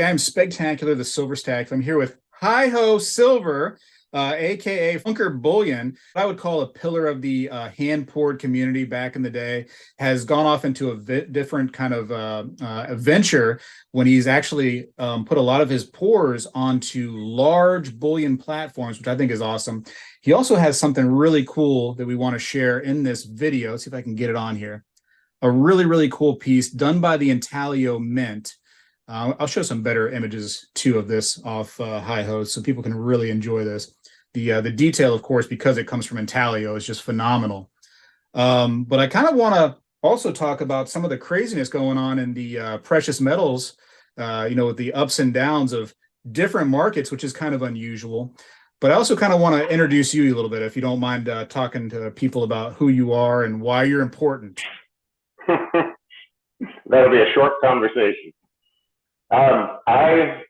I'm Spegtacular, the Silver Stack. I'm here with HiHo Silver, aka Funker Bullion. I would call a pillar of the hand poured community back in the day. Has gone off into a different kind of venture when he's actually put a lot of his pours onto large bullion platforms, which I think is awesome. He also has something really cool that we want to share in this video. Let's see if I can get it on here. A really cool piece done by the Intaglio Mint. I'll show some better images too of this off HiHo so people can really enjoy this. The detail, of course, because it comes from Intaglio, is just phenomenal. But I kind of want to also talk about some of the craziness going on in the precious metals, with the ups and downs of different markets, which is kind of unusual. But I also kind of want to introduce you a little bit, if you don't mind talking to people about who you are and why you're important. That'll be a short conversation. I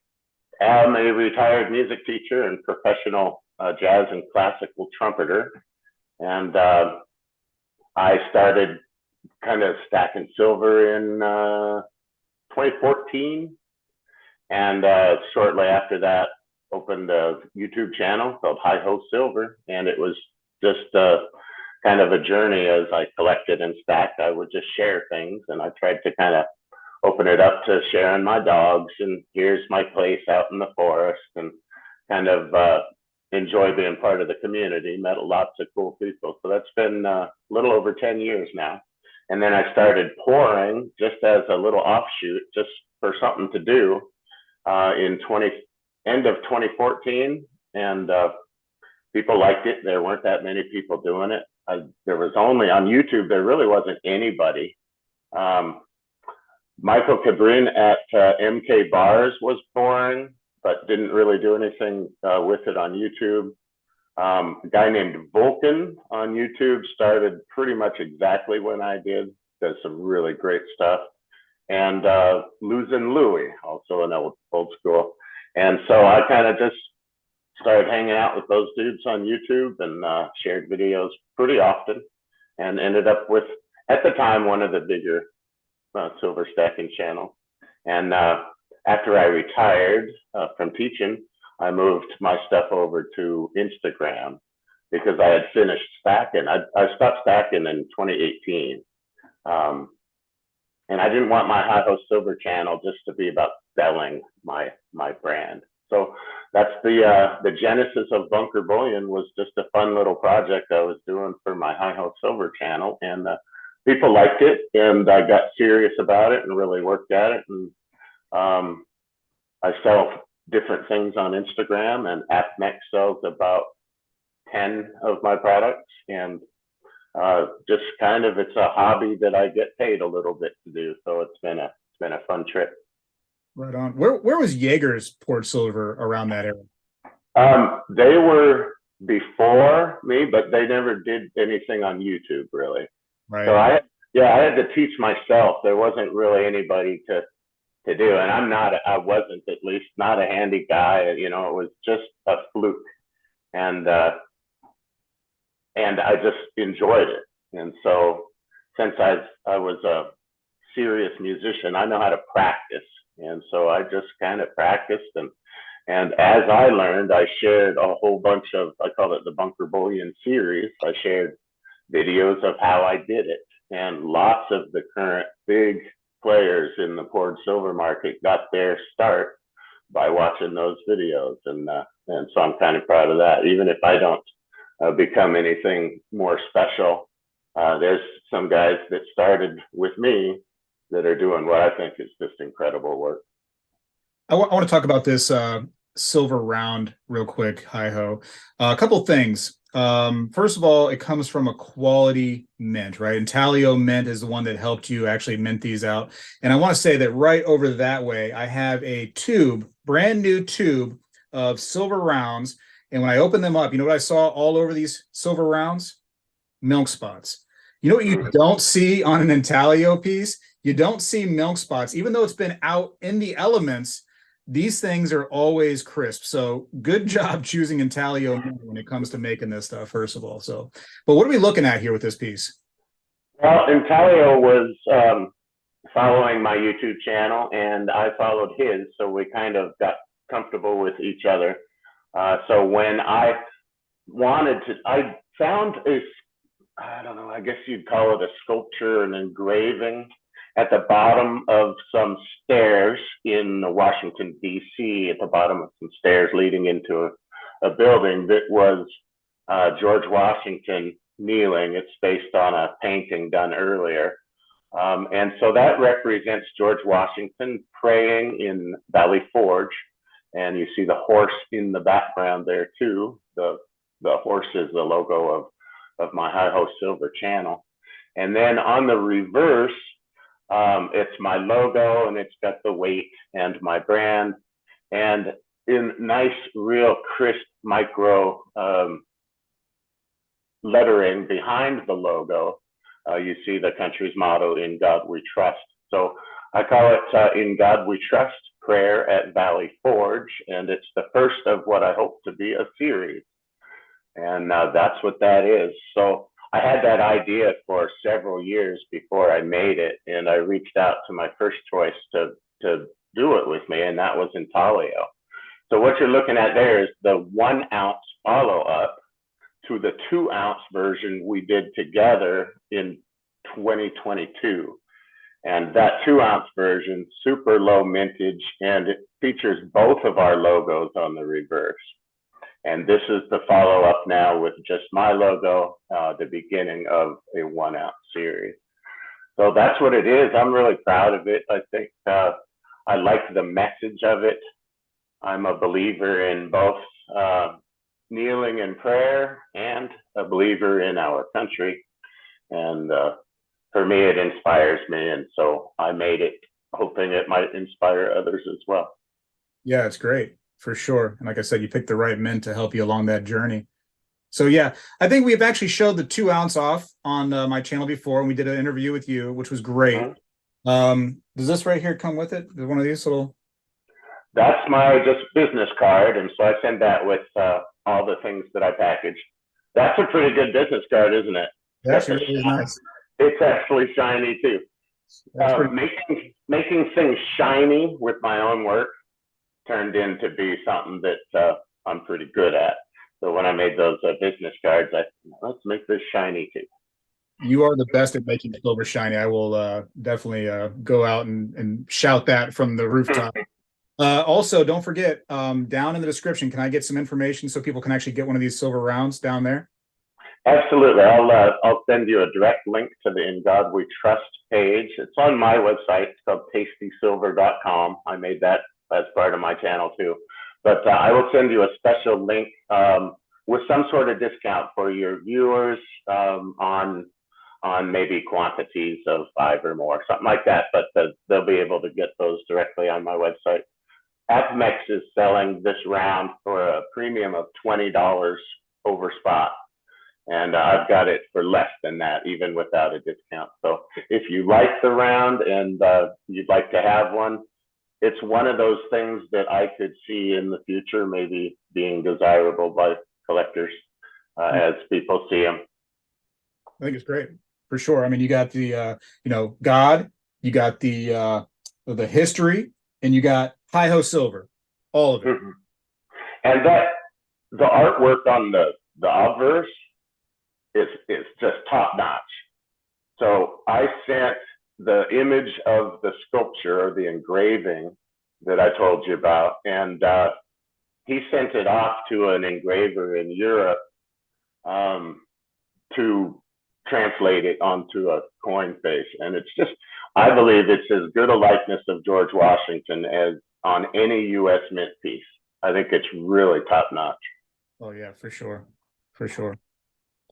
am a retired music teacher and professional jazz and classical trumpeter. And I started kind of stacking silver in 2014. And shortly after that, opened a YouTube channel called HiHo Silver. And it was just kind of a journey. As I collected and stacked, I would just share things. And I tried to kind of open it up to sharing my dogs and here's my place out in the forest, and kind of enjoy being part of the community. Met lots of cool people. So that's been a little over 10 years now. And then I started pouring just as a little offshoot, just for something to do in end of 2014. And people liked it. There weren't that many people doing it. There was only on YouTube, there really wasn't anybody. Michael Cabrin at MK Bars was pouring, but didn't really do anything with it on YouTube. A guy named Vulcan on YouTube started pretty much exactly when I did, does some really great stuff. And Losing Louie, also an old school. And so I kind of just started hanging out with those dudes on YouTube and shared videos pretty often, and ended up with, at the time, one of the bigger silver stacking channel. And after I retired from teaching, I moved my stuff over to Instagram because I had finished stacking. I stopped stacking in 2018. And I didn't want my HiHo Silver channel just to be about selling my brand. So that's the genesis of Bunker Bullion. Was just a fun little project I was doing for my HiHo Silver channel. And people liked it, and I got serious about it and really worked at it. And I sell different things on Instagram, and APMEX sells about 10 of my products. And just kind of, it's a hobby that I get paid a little bit to do. So it's been a fun trip. Right on. Where was Jaeger's poured silver around that era? They were before me, but they never did anything on YouTube really. Right. So I had to teach myself. There wasn't really anybody to do, and I wasn't, at least not a handy guy. It was just a fluke, and I just enjoyed it. And so since I was a serious musician, I know how to practice, and so I just kind of practiced, and as I learned, I shared a whole bunch of, I call it the Bunker Bullion series. I shared videos of how I did it, and lots of the current big players in the poured silver market got their start by watching those videos, and so I'm kind of proud of that. Even if I don't become anything more special, there's some guys that started with me that are doing what I think is just incredible work. I want to talk about this silver round real quick, HiHo. A couple things. First of all, it comes from a quality mint, right? Intaglio Mint is the one that helped you actually mint these out. And I want to say that right over that way, I have a brand new tube of silver rounds. And when I opened them up, you know what I saw all over these silver rounds? Milk spots. You know what you don't see on an Intaglio piece? You don't see milk spots. Even though it's been out in the elements, these things are always crisp. So good job choosing Intaglio when it comes to making this stuff, first of all. So, but what are we looking at here with this piece? Well, Intaglio was following my YouTube channel, and I followed his, so we kind of got comfortable with each other. So when I found I don't know, I guess you'd call it a sculpture, an engraving at the bottom of some stairs in Washington, D.C., at the bottom of some stairs leading into a building that was George Washington kneeling. It's based on a painting done earlier. And so that represents George Washington praying in Valley Forge. And you see the horse in the background there too. The horse is the logo of my HiHo Silver channel. And then on the reverse, it's my logo, and it's got the weight and my brand. And in nice, real crisp micro lettering behind the logo, you see the country's motto, "In God We Trust." So I call it "In God We Trust, Prayer at Valley Forge," and it's the first of what I hope to be a series. And that's what that is. So I had that idea for several years before I made it, and I reached out to my first choice to do it with me, and that was Intaglio. So what you're looking at there is the 1 ounce follow-up to the 2 ounce version we did together in 2022. And that 2 ounce version, super low mintage, and it features both of our logos on the reverse. And this is the follow-up now with just my logo, the beginning of a 1 ounce series. So that's what it is. I'm really proud of it. I think I like the message of it. I'm a believer in both kneeling in prayer and a believer in our country. And for me, it inspires me. And so I made it hoping it might inspire others as well. Yeah, it's great, for sure. And like I said, you picked the right men to help you along that journey. So yeah, I think we've actually showed the 2 ounce off on my channel before, and we did an interview with you, which was great. Mm-hmm. Does this right here come with it? One of these little? That's my just business card, and so I send that with all the things that I package. That's a pretty good business card, isn't it? That's really nice. It's actually shiny too. Making things shiny with my own work turned into be something that I'm pretty good at. So when I made those business cards, let's make this shiny too. You are the best at making silver shiny. I will definitely go out and shout that from the rooftop. Also, don't forget, down in the description, can I get some information so people can actually get one of these silver rounds down there? Absolutely. I'll send you a direct link to the In God We Trust page. It's on my website. It's called tastysilver.com. I made that as part of my channel too. But I will send you a special link with some sort of discount for your viewers on maybe quantities of 5 or more, something like that. But they'll be able to get those directly on my website. APMEX is selling this round for a premium of $20 over spot. And I've got it for less than that, even without a discount. So if you like the round and you'd like to have one, it's one of those things that I could see in the future maybe being desirable by collectors as people see them. I think it's great, for sure. I mean, you got the God, you got the history, and you got HiHo Silver, all of it. Mm-hmm. And the artwork on the obverse is just top notch. So I sent the image of the sculpture or the engraving that I told you about, and he sent it off to an engraver in Europe to translate it onto a coin face. And it's just, I believe it's as good a likeness of George Washington as on any U.S. mint piece. I think it's really top notch. Oh yeah, for sure. For sure.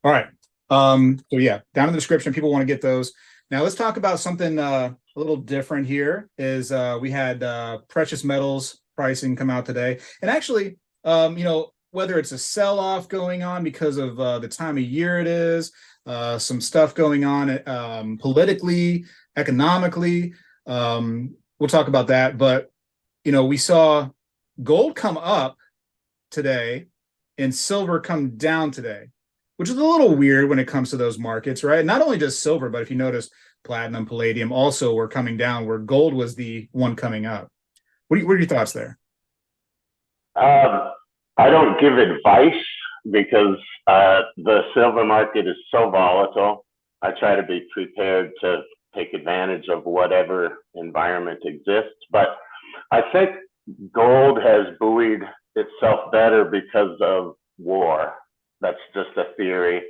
All right. So yeah, down in the description, people want to get those. Now let's talk about something a little different here. Is we had precious metals pricing come out today. And actually, whether it's a sell-off going on because of the time of year it is, some stuff going on politically, economically, we'll talk about that. But, we saw gold come up today and silver come down today, which is a little weird when it comes to those markets, right? Not only just silver, but if you notice, platinum, palladium also were coming down, where gold was the one coming up. What are your thoughts there? I don't give advice because the silver market is so volatile. I try to be prepared to take advantage of whatever environment exists. But I think gold has buoyed itself better because of war. That's just a theory.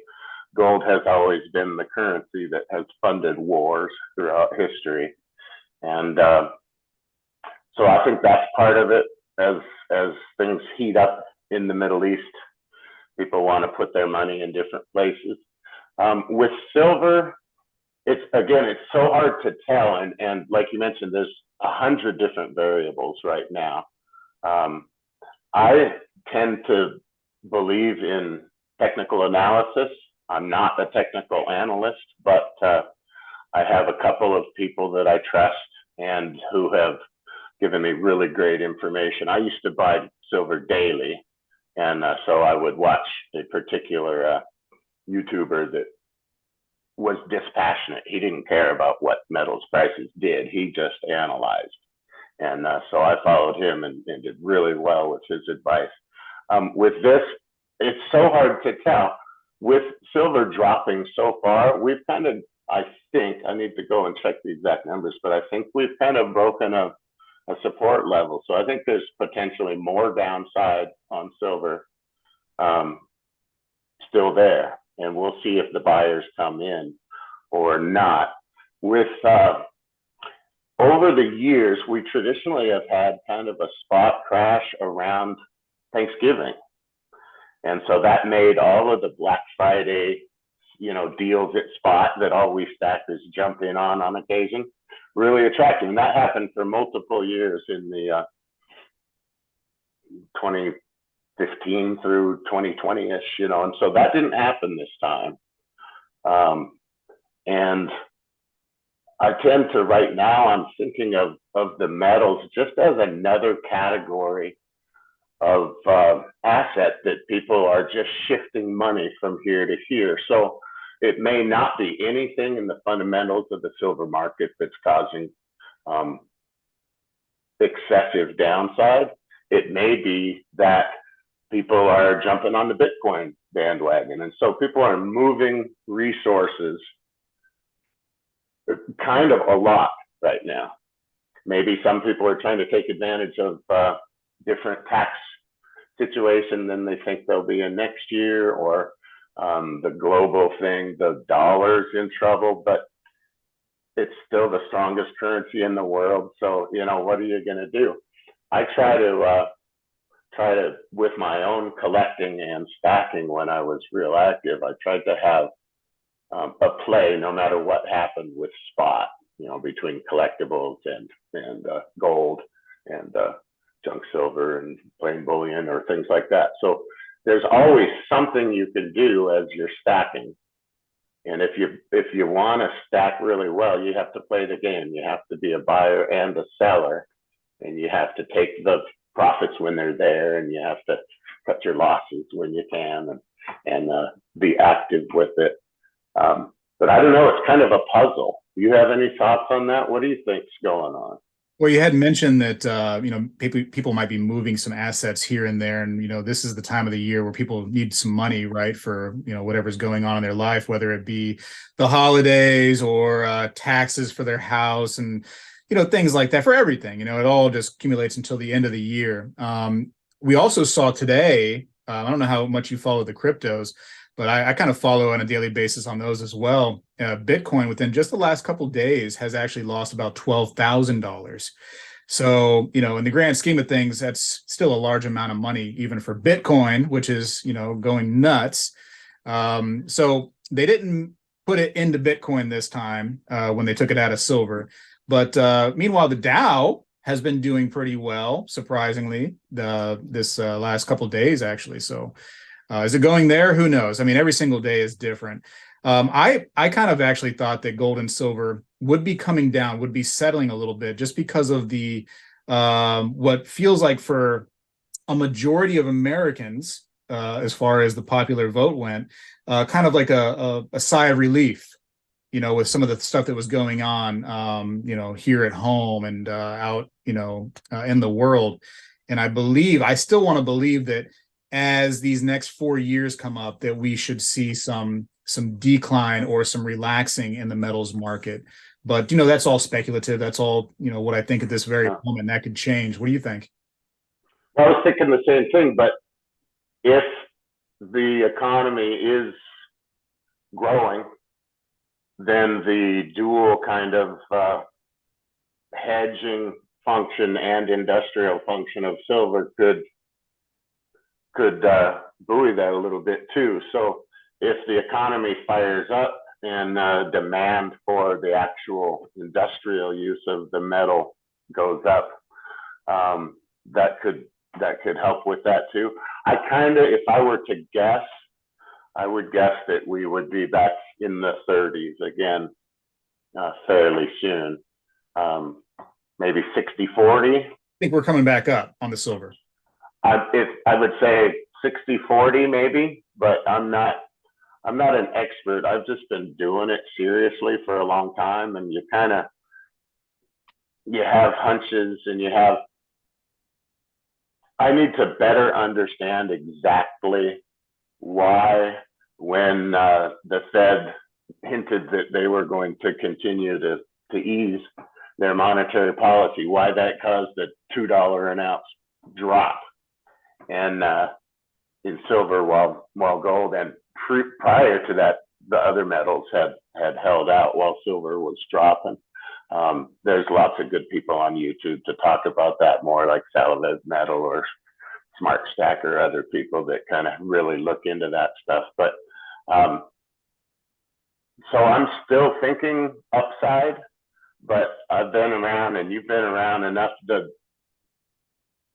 Gold has always been the currency that has funded wars throughout history. And so I think that's part of it. As things heat up in the Middle East, people want to put their money in different places. With silver, it's so hard to tell, and like you mentioned, there's 100 different variables right now. I tend to believe in technical analysis. I'm not a technical analyst, but I have a couple of people that I trust and who have given me really great information. I used to buy silver daily, and so I would watch a particular YouTuber that was dispassionate. He didn't care about what metals prices did. He just analyzed. And so I followed him and did really well with his advice. With this, it's so hard to tell. With silver dropping so far, we've kind of, I think, I need to go and check the exact numbers, but I think we've kind of broken a support level. So I think there's potentially more downside on silver still there. And we'll see if the buyers come in or not. With over the years, we traditionally have had kind of a spot crash around Thanksgiving. And so that made all of the Black Friday, deals at spot that all we stackers jump in on occasion really attractive. And that happened for multiple years in the 2015 through 2020-ish, and so that didn't happen this time. And I tend to, right now, I'm thinking of the metals just as another category of asset that people are just shifting money from here to here. So it may not be anything in the fundamentals of the silver market that's causing excessive downside. It may be that people are jumping on the Bitcoin bandwagon. And so people are moving resources kind of a lot right now. Maybe some people are trying to take advantage of different tax situation than they think they'll be in next year, or the global thing, the dollar's in trouble, but it's still the strongest currency in the world. So, what are you going to do? I try to, with my own collecting and stacking when I was real active, I tried to have a play no matter what happened with spot, between collectibles and gold and junk silver and plain bullion or things like that. So there's always something you can do as you're stacking. And if you want to stack really well, you have to play the game. You have to be a buyer and a seller, and you have to take the profits when they're there, and you have to cut your losses when you can, and be active with it. But I don't know, it's kind of a puzzle. Do you have any thoughts on that? What do you think's going on? Well, you had mentioned that people might be moving some assets here and there, and this is the time of the year where people need some money, right, for whatever's going on in their life, whether it be the holidays or taxes for their house, and things like that, for everything. It all just accumulates until the end of the year. We also saw today, I don't know how much you follow the cryptos, but I kind of follow on a daily basis on those as well. Bitcoin within just the last couple of days has actually lost about $12,000. So, in the grand scheme of things, that's still a large amount of money, even for Bitcoin, which is, going nuts. So they didn't put it into Bitcoin this time when they took it out of silver. But meanwhile, the Dow has been doing pretty well, surprisingly, this last couple of days, actually. So is it going there? Who knows? I mean, every single day is different. I kind of actually thought that gold and silver would be coming down, would be settling a little bit, just because of the what feels like for a majority of Americans, as far as the popular vote went, kind of like a sigh of relief. with some of the stuff that was going on, here at home and out, in the world. And I still want to believe that as these next 4 years come up, that we should see some decline or some relaxing in the metals market. But, that's all speculative. That's all, what I think at this very moment. That could change. What do you think? I was thinking the same thing, but if the economy is growing, then the dual kind of hedging function and industrial function of silver could buoy that a little bit too. So if the economy fires up and demand for the actual industrial use of the metal goes up, that could help with that too. If I were to guess, I would guess that we would be back in the 30s again fairly soon. Maybe 60-40. I think we're coming back up on the silver. I would say 60-40 maybe, but I'm not an expert. I've just been doing it seriously for a long time, and you have hunches, and I need to better understand exactly why, when the Fed hinted that they were going to continue to ease their monetary policy, why that caused a $2 an ounce drop and in silver, while gold and prior to that, the other metals had held out while silver was dropping. There's lots of good people on YouTube to talk about that more, like Salvez Metal or Smart Stack or other people that kind of really look into that stuff. But so I'm still thinking upside, but I've been around and you've been around enough. The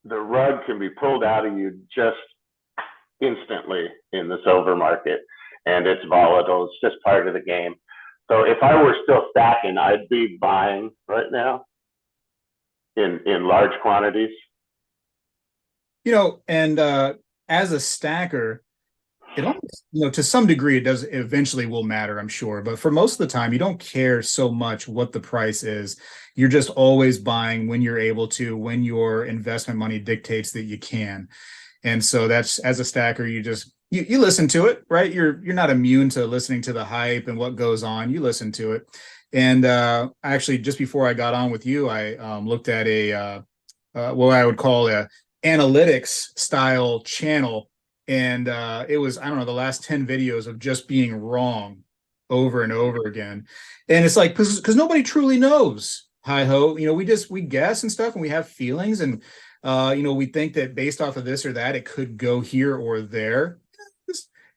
rug can be pulled out of you just instantly in the silver market, and it's volatile. It's just part of the game. So if I were still stacking, I'd be buying right now in large quantities. And as a stacker, it almost, to some degree, it does eventually will matter, I'm sure. But for most of the time, you don't care so much what the price is. You're just always buying when you're able to, when your investment money dictates that you can. And so that's, as a stacker, you listen to it, right? You're not immune to listening to the hype and what goes on. You listen to it. And actually, just before I got on with you, I looked at what I would call a analytics style channel, and it was, I don't know, the last 10 videos of just being wrong over and over again. And it's like, because nobody truly knows. HiHo, we guess and stuff, and we have feelings, and we think that based off of this or that, it could go here or there.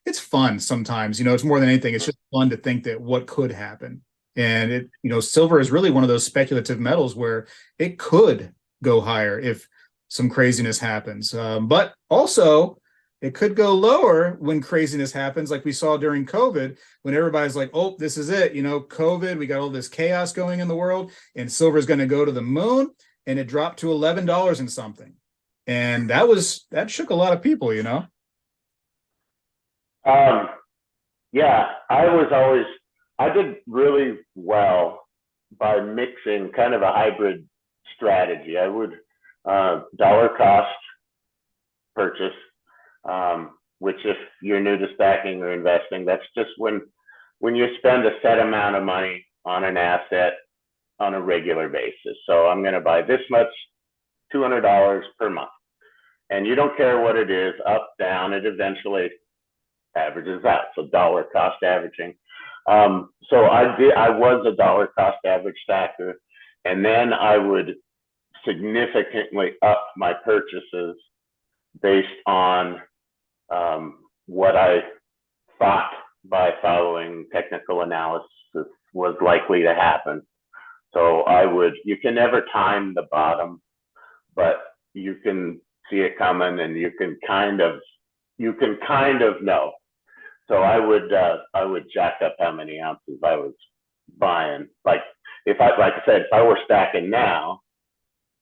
It's fun sometimes. It's more than anything, it's just fun to think that what could happen. And silver is really one of those speculative metals where it could go higher if some craziness happens. But also, it could go lower when craziness happens, like we saw during COVID, when everybody's like, oh, this is it. COVID, we got all this chaos going in the world, and silver is going to go to the moon, and it dropped to $11 and something. And that shook a lot of people, Yeah, I did really well by mixing kind of a hybrid strategy. I would dollar cost purchase, which, if you're new to stacking or investing, that's just when you spend a set amount of money on an asset on a regular basis. So I'm going to buy this much, $200 per month, and you don't care what it is, up, down, it eventually averages out. So dollar cost averaging. So I was a dollar cost average stacker, and then I would significantly up my purchases based on what I thought, by following technical analysis, was likely to happen. So you can never time the bottom, but you can see it coming, and you can kind of know. So I would jack up how many ounces I was buying. Like I said, if I were stacking now,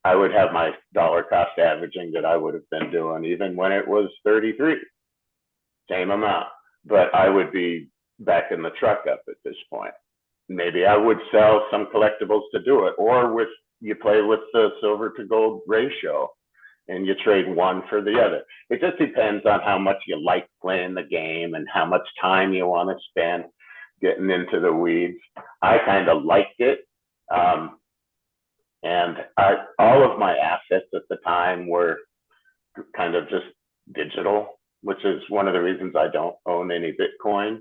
I would have my dollar cost averaging that I would have been doing even when it was 33, same amount, but I would be back in the truck up at this point. maybe I would sell some collectibles to do it, or you play with the silver to gold ratio and you trade one for the other. It just depends on how much you like playing the game and how much time you want to spend getting into the weeds. I kind of liked it. And all of my assets at the time were kind of just digital, which is one of the reasons I don't own any Bitcoin.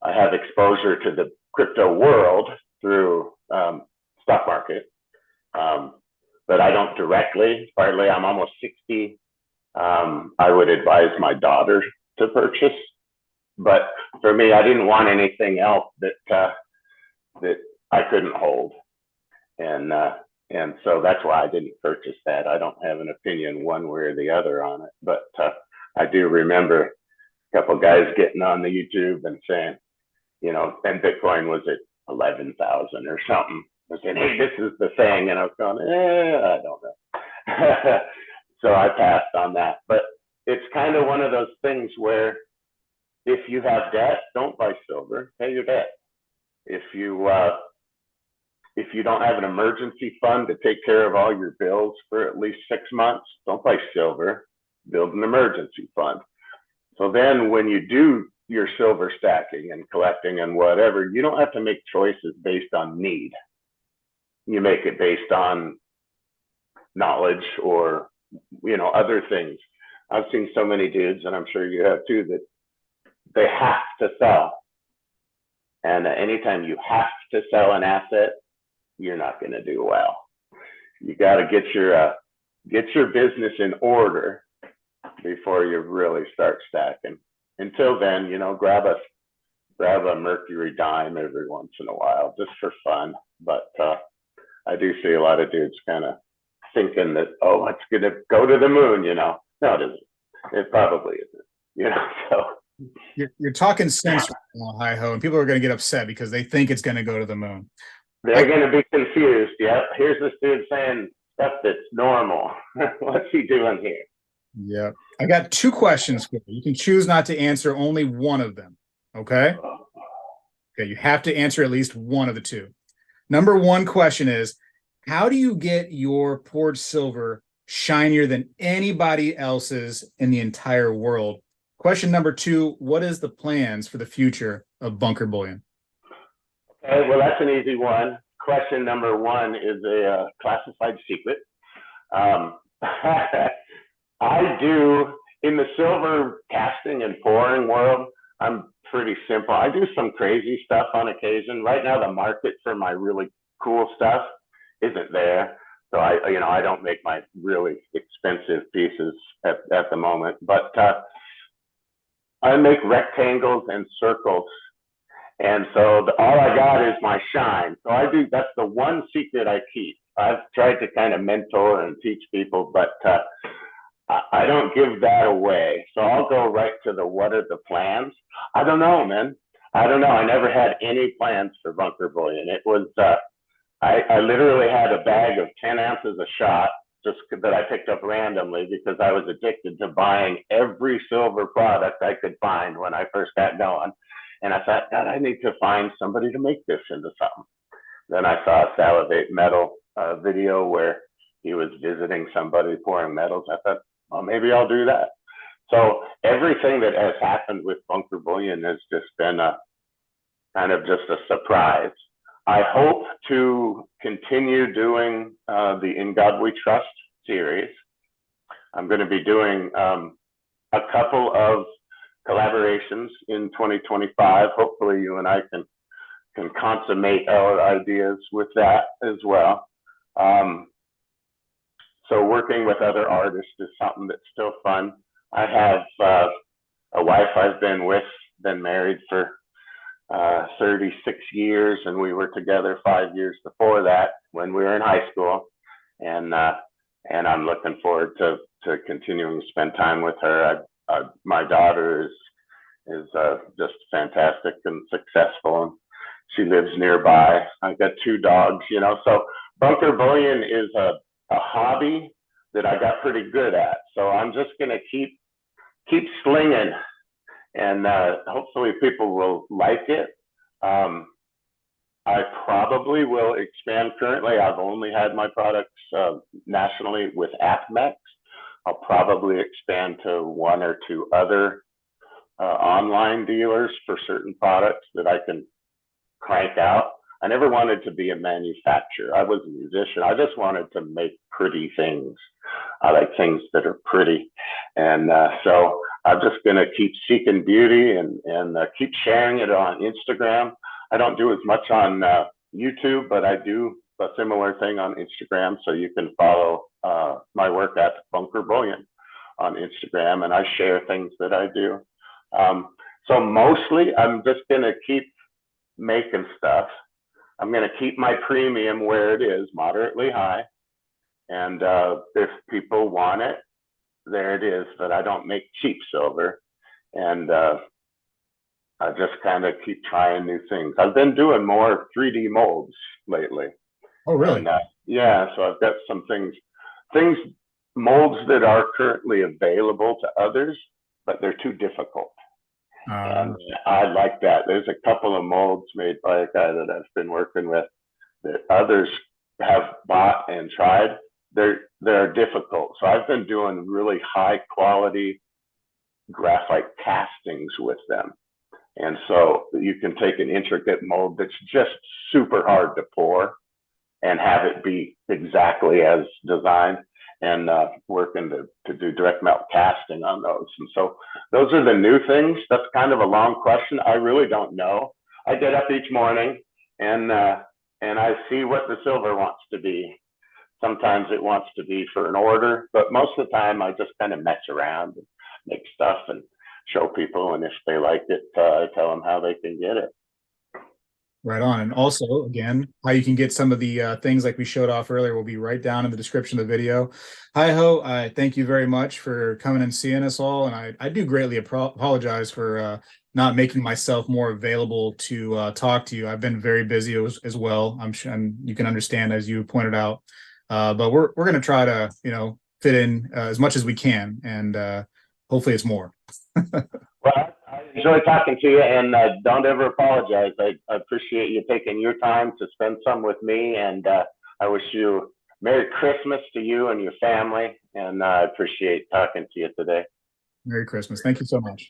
I have exposure to the crypto world through stock market, but I don't directly. Partly, I'm almost 60. I would advise my daughter to purchase, but for me, I didn't want anything else that I couldn't hold, and so that's why I didn't purchase that. I don't have an opinion one way or the other on it, but I do remember a couple of guys getting on the YouTube and saying, you know, and Bitcoin was at 11,000 or something. I was saying, hey, this is the thing, and I was going, I don't know. So I passed on that. But it's kind of one of those things where if you have debt, don't buy silver, pay your debt. If you don't have an emergency fund to take care of all your bills for at least 6 months, don't buy silver, build an emergency fund. So then when you do your silver stacking and collecting and whatever, you don't have to make choices based on need. You make it based on knowledge or, you know, other things. I've seen so many dudes, and I'm sure you have too, that they have to sell. And anytime you have to sell an asset, you're not going to do well. You got to get your business in order before you really start stacking. Until then, you know, grab a Mercury dime every once in a while, just for fun. But I do see a lot of dudes kind of thinking that, oh, it's going to go to the moon, you know. No, it isn't. It probably isn't, you know. So you're talking sense right now, HiHo, and people are going to get upset because they think it's going to go to the moon. They're going to be confused. Yep. Here's this dude saying stuff that's normal. What's he doing here? Yeah. I got 2 questions for you. You can choose not to answer only one of them. Okay? Okay, you have to answer at least one of the 2. Number 1 question is, how do you get your poured silver shinier than anybody else's in the entire world? Question number 2, what is the plans for the future of Bunker Bullion? Okay, well, that's an easy one. Question number 1 is a classified secret. I do, in the silver casting and pouring world, I'm pretty simple. I do some crazy stuff on occasion. Right now, the market for my really cool stuff isn't there. So I don't make my really expensive pieces at the moment, but I make rectangles and circles. And so all I got is my shine. So that's the one secret I keep. I've tried to kind of mentor and teach people, but I don't give that away. So I'll go right to what are the plans? I don't know, man. I don't know. I never had any plans for Bunker Bullion. It was, I literally had a bag of 10 ounces a shot just that I picked up randomly because I was addicted to buying every silver product I could find when I first got going. And I thought, God, I need to find somebody to make this into something. Then I saw a Salivate Metal video where he was visiting somebody pouring metals. I thought, well, maybe I'll do that. So everything that has happened with Bunker Bullion has just been a kind of just a surprise. I hope to continue doing the In God We Trust series. I'm going to be doing a couple of collaborations in 2025. Hopefully you and I can consummate our ideas with that as well. So working with other artists is something that's still fun. I have a wife I've been married for 36 years, and we were together 5 years before that when we were in high school. And I'm looking forward to continuing to spend time with her. My daughter is just fantastic and successful, and she lives nearby. I got 2 dogs, you know. So Bunker Bullion is a hobby that I got pretty good at. So I'm just going to keep slinging, and hopefully people will like it. I probably will expand. Currently, I've only had my products nationally with APMEX. I'll probably expand to one or two other online dealers for certain products that I can crank out. I never wanted to be a manufacturer. I was a musician. I just wanted to make pretty things. I like things that are pretty. And so I'm just going to keep seeking beauty and keep sharing it on Instagram. I don't do as much on YouTube, but I do a similar thing on Instagram. So you can follow my work at Bunker Bullion on Instagram, and I share things that I do. So mostly I'm just going to keep making stuff. I'm going to keep my premium where it is, moderately high. And if people want it, there it is. But I don't make cheap silver. And I just kind of keep trying new things. I've been doing more 3D molds lately. Oh, really? And, yeah, so I've got some molds that are currently available to others, but they're too difficult. And I like that. There's a couple of molds made by a guy that I've been working with that others have bought and tried. They're difficult. So I've been doing really high quality graphite castings with them. And so you can take an intricate mold that's just super hard to pour and have it be exactly as designed, and working to do direct melt casting on those. And so those are the new things. That's kind of a long question. I really don't know. I get up each morning and I see what the silver wants to be. Sometimes it wants to be for an order, but most of the time I just kind of mess around and make stuff and show people. And if they like it, I tell them how they can get it. Right on. And also, again, how you can get some of the things like we showed off earlier will be right down in the description of the video. HiHo, I thank you very much for coming and seeing us all. And I do greatly apologize for not making myself more available to talk to you. I've been very busy as well. I'm sure you can understand, as you pointed out. But we're going to try to, fit in as much as we can. And hopefully it's more. Well, I enjoy talking to you, and don't ever apologize. I appreciate you taking your time to spend some with me, and I wish you Merry Christmas to you and your family, and I appreciate talking to you today. Merry Christmas. Thank you so much.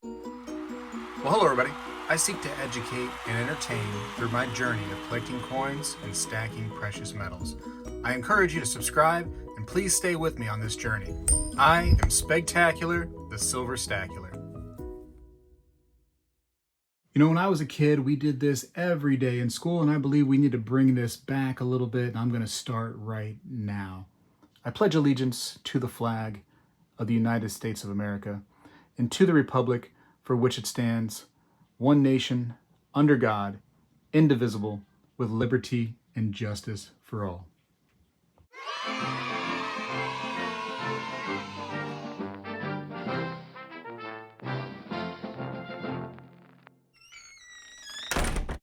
Well, hello, everybody. I seek to educate and entertain through my journey of collecting coins and stacking precious metals. I encourage you to subscribe, and please stay with me on this journey. I am Spegtacular, the Silver Stacular. When I was a kid, we did this every day in school, and I believe we need to bring this back a little bit, and I'm going to start right now. I pledge allegiance to the flag of the United States of America and to the republic for which it stands, one nation, under God, indivisible, with liberty and justice for all.